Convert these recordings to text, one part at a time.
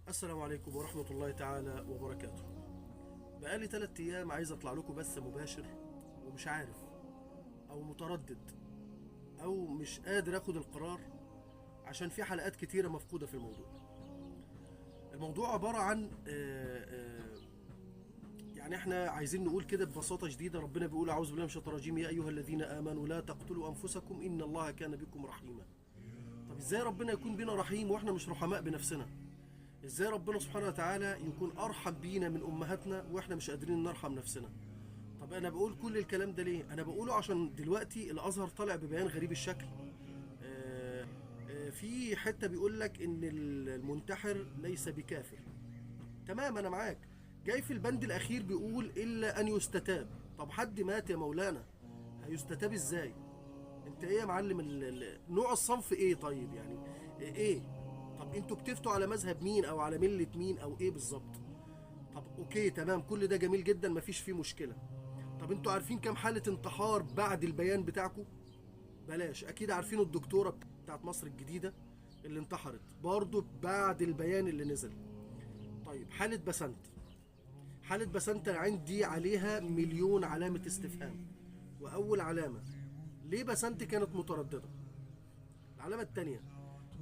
السلام عليكم ورحمة الله تعالى وبركاته. بقالي 3 أيام عايز أطلع لكم بث مباشر، ومش عارف، أو متردد، أو مش قادر أخد القرار، عشان في حلقات كتيرة مفقودة في الموضوع. الموضوع عبارة عن يعني احنا عايزين نقول كده ببساطة شديدة. ربنا بيقول: أعوذ بالله من الشيطان الرجيم، يا أيها الذين آمنوا لا تقتلوا أنفسكم إن الله كان بكم رحيما. طب إزاي ربنا يكون بينا رحيم وإحنا مش رحماء بنفسنا؟ ازاي ربنا سبحانه وتعالى يكون ارحم بينا من امهاتنا واحنا مش قادرين نرحم نفسنا؟ طب انا بقول كل الكلام ده ليه؟ انا بقوله عشان دلوقتي الازهر طالع ببيان غريب الشكل. في حته بيقول لك ان المنتحر ليس بكافر. تمام، انا معاك. جاي في البند الاخير بيقول الا ان يستتاب. طب حد مات يا مولانا، هيستتاب ازاي؟ انت ايه يا معلم؟ نوع الصنف ايه؟ طيب يعني ايه؟ طب انتوا بتفتوا على مذهب مين او على ملة مين او ايه بالظبط؟ طب اوكي تمام، كل ده جميل جدا، مفيش فيه مشكلة. طب انتوا عارفين كام حالة انتحار بعد البيان بتاعكم؟ بلاش، اكيد عارفين الدكتورة بتاعت مصر الجديدة اللي انتحرت برضه بعد البيان اللي نزل. طيب حالة بسنت، حالة بسنت عندي عليها مليون علامة استفهام. واول علامة: ليه بسنت كانت مترددة؟ العلامة التانية: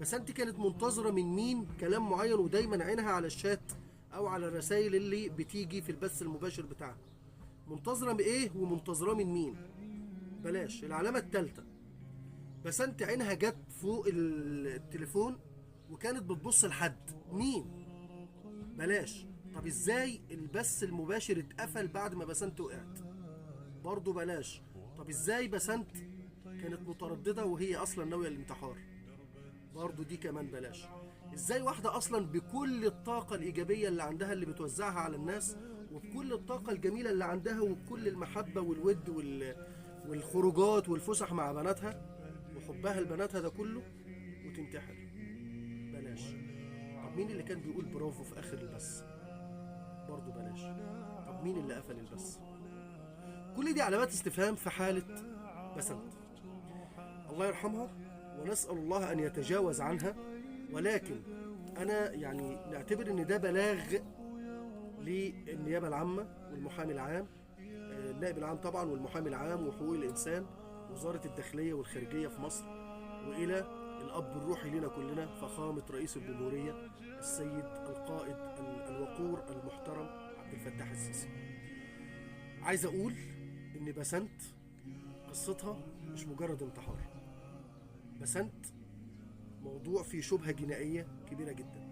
بسنت كانت منتظرة من مين كلام معين، ودايما عينها على الشات او على الرسائل اللي بتيجي في البث المباشر بتاعها. منتظرة بايه ومنتظرة من مين؟ بلاش. العلامة التالتة: بسنت عينها جت فوق التليفون وكانت بتبص لحد مين؟ بلاش. طب ازاي البث المباشر اتقفل بعد ما بسنت وقعت؟ برضه بلاش. طب ازاي بسنت كانت مترددة وهي اصلا ناوية الانتحار؟ برضو دي كمان بلاش. ازاي واحدة اصلا بكل الطاقة الايجابية اللي عندها اللي بتوزعها على الناس، وبكل الطاقة الجميلة اللي عندها، وبكل المحبة والود والخروجات والفسح مع بناتها وحبها لبناتها ده كله، وتنتحر؟ بلاش. طب مين اللي كان بيقول برافو في اخر البث؟ برضو بلاش. طب مين اللي قفل البث؟ كل دي علامات استفهام في حالة بسنت. الله يرحمها ونسأل الله أن يتجاوز عنها. ولكن أنا يعني نعتبر إن ده بلاغ للنيابة العامة والمحامي العام، النائب العام طبعا والمحامي العام وحقوق الإنسان، وزارة الداخلية والخارجية في مصر، وإلى الأب الروحي لنا كلنا فخامة رئيس الجمهورية السيد القائد الوقور المحترم عبد الفتاح السيسي. عايز أقول إن بسنت قصتها مش مجرد انتحار. بسنت موضوع فيه شبهة جنائية كبيرة جدا.